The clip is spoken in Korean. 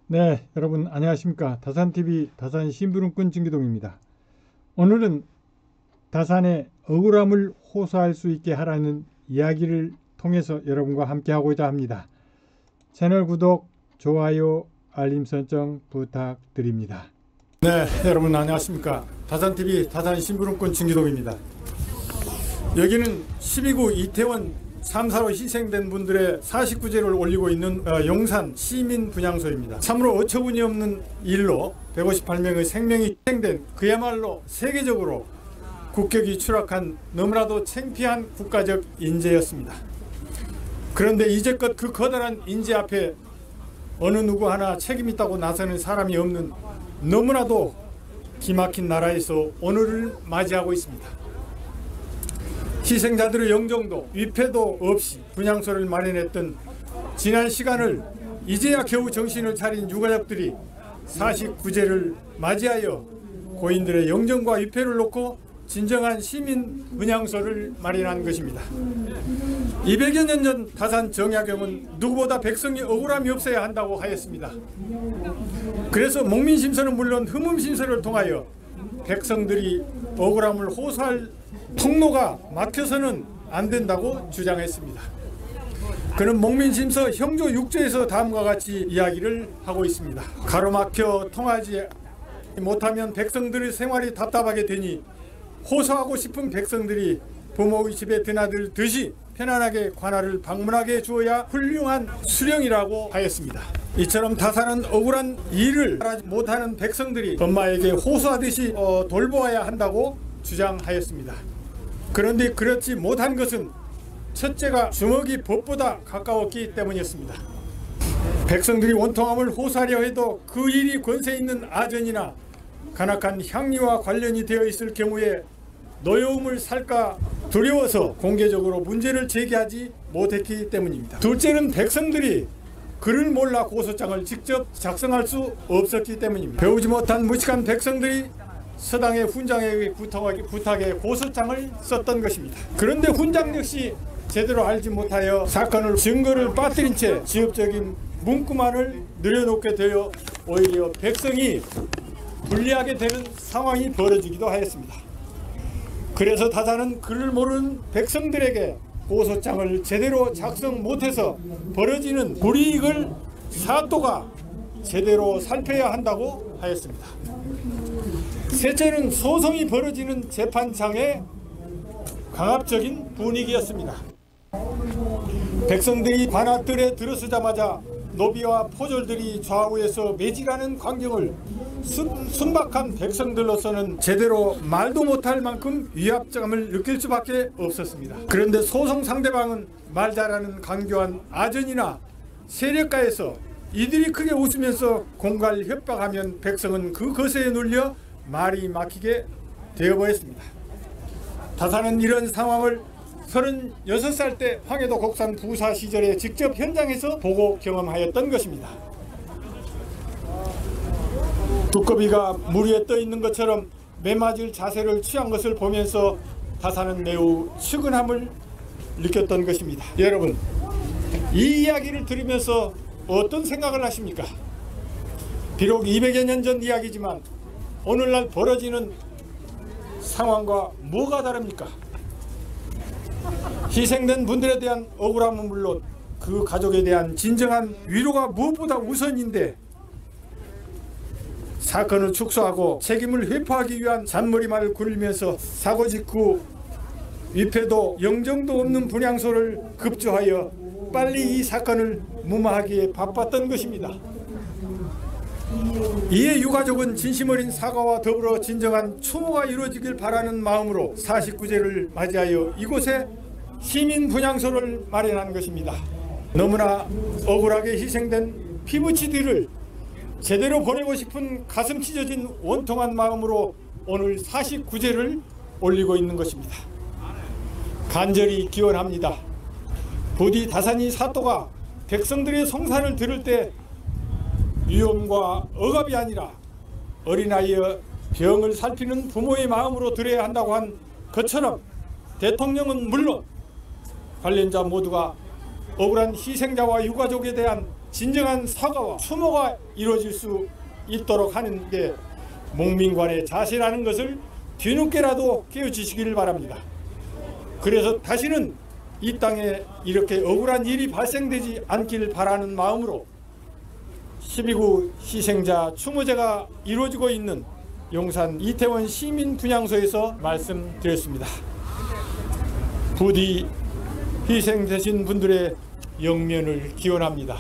네, 여러분 안녕하십니까. 다산TV 다산신부름꾼 진기동입니다. 오늘은 다산의 억울함을 호소할 수 있게 하라는 이야기를 통해서 여러분과 함께 하고자 합니다. 채널 구독, 좋아요, 알림 설정 부탁드립니다. 네, 여러분 안녕하십니까. 다산TV 다산신부름꾼 진기동입니다. 여기는 12구 이태원 참사로 희생된 분들의 49제를 올리고 있는 용산 시민분향소입니다. 참으로 어처구니 없는 일로 158명의 생명이 희생된 그야말로 세계적으로 국격이 추락한 너무나도 창피한 국가적 인재였습니다. 그런데 이제껏 그 커다란 인재 앞에 어느 누구 하나 책임있다고 나서는 사람이 없는 너무나도 기막힌 나라에서 오늘을 맞이하고 있습니다. 희생자들의 영정도 위패도 없이 분향소를 마련했던 지난 시간을 이제야 겨우 정신을 차린 유가족들이 49제를 맞이하여 고인들의 영정과 위패를 놓고 진정한 시민 분향소를 마련한 것입니다. 200여 년 전 다산 정약용은 누구보다 백성이 억울함이 없어야 한다고 하였습니다. 그래서 목민심서는 물론 흠음심서를 통하여 백성들이 억울함을 호소할 통로가 막혀서는 안 된다고 주장했습니다. 그는 목민심서 형조 6조에서 다음과 같이 이야기를 하고 있습니다. 가로막혀 통하지 못하면 백성들의 생활이 답답하게 되니 호소하고 싶은 백성들이 부모의 집에 드나들듯이 편안하게 관할을 방문하게 주어야 훌륭한 수령이라고 하였습니다. 이처럼 다산은 억울한 일을 하지 못하는 백성들이 엄마에게 호소하듯이 돌보아야 한다고 주장하였습니다. 그런데 그렇지 못한 것은 첫째가 주먹이 법보다 가까웠기 때문이었습니다. 백성들이 원통함을 호소하려 해도 그 일이 권세 있는 아전이나 간악한 향리와 관련이 되어 있을 경우에 노여움을 살까 두려워서 공개적으로 문제를 제기하지 못했기 때문입니다. 둘째는 백성들이 글을 몰라 고소장을 직접 작성할 수 없었기 때문입니다. 배우지 못한 무식한 백성들이 서당의 훈장에게 부탁해 고소장을 썼던 것입니다. 그런데 훈장 역시 제대로 알지 못하여 사건을 증거를 빠뜨린 채 지엽적인 문구만을 늘여놓게 되어 오히려 백성이 불리하게 되는 상황이 벌어지기도 하였습니다. 그래서 다산은 글을 모르는 백성들에게 고소장을 제대로 작성 못해서 벌어지는 불이익을 사또가 제대로 살펴야 한다고 하였습니다. 셋째는 소송이 벌어지는 재판장의 강압적인 분위기였습니다. 백성들이 관아뜰에 들어서자마자 노비와 포졸들이 좌우에서 매질하는 광경을 순박한 백성들로서는 제대로 말도 못할 만큼 위압감을 느낄 수밖에 없었습니다. 그런데 소송 상대방은 말 잘하는 강교한 아전이나 세력가에서 이들이 크게 웃으면서 공갈 협박하면 백성은 그 거세에 눌려 말이 막히게 되어버렸습니다. 다산은 이런 상황을 36살 때 황해도 곡산 부사 시절에 직접 현장에서 보고 경험하였던 것입니다. 두꺼비가 물 위에 떠 있는 것처럼 매맞을 자세를 취한 것을 보면서 다산은 매우 측은함을 느꼈던 것입니다. 여러분, 이 이야기를 들으면서 어떤 생각을 하십니까? 비록 200여 년 전 이야기지만 오늘날 벌어지는 상황과 뭐가 다릅니까? 희생된 분들에 대한 억울함은 물론 그 가족에 대한 진정한 위로가 무엇보다 우선인데 사건을 축소하고 책임을 회피하기 위한 잔머리말을 굴리면서 사고 직후 위패도 영정도 없는 분향소를 급조하여 빨리 이 사건을 무마하기에 바빴던 것입니다. 이에 유가족은 진심 어린 사과와 더불어 진정한 추모가 이루어지길 바라는 마음으로 49제를 맞이하여 이곳에 시민분향소를 마련한 것입니다. 너무나 억울하게 희생된 피부치들을 제대로 보내고 싶은 가슴 찢어진 원통한 마음으로 오늘 49제를 올리고 있는 것입니다. 간절히 기원합니다. 부디 다산이 사또가 백성들의 송산을 들을 때 위험과 억압이 아니라 어린아이의 병을 살피는 부모의 마음으로 들어야 한다고 한 것처럼 대통령은 물론 관련자 모두가 억울한 희생자와 유가족에 대한 진정한 사과와 추모가 이루어질 수 있도록 하는 게 목민관의 자세라는 것을 뒤늦게라도 깨우치시기를 바랍니다. 그래서 다시는 이 땅에 이렇게 억울한 일이 발생되지 않길 바라는 마음으로 12구 희생자 추모제가 이루어지고 있는 용산 이태원 시민분향소에서 말씀드렸습니다. 부디 희생되신 분들의 영면을 기원합니다.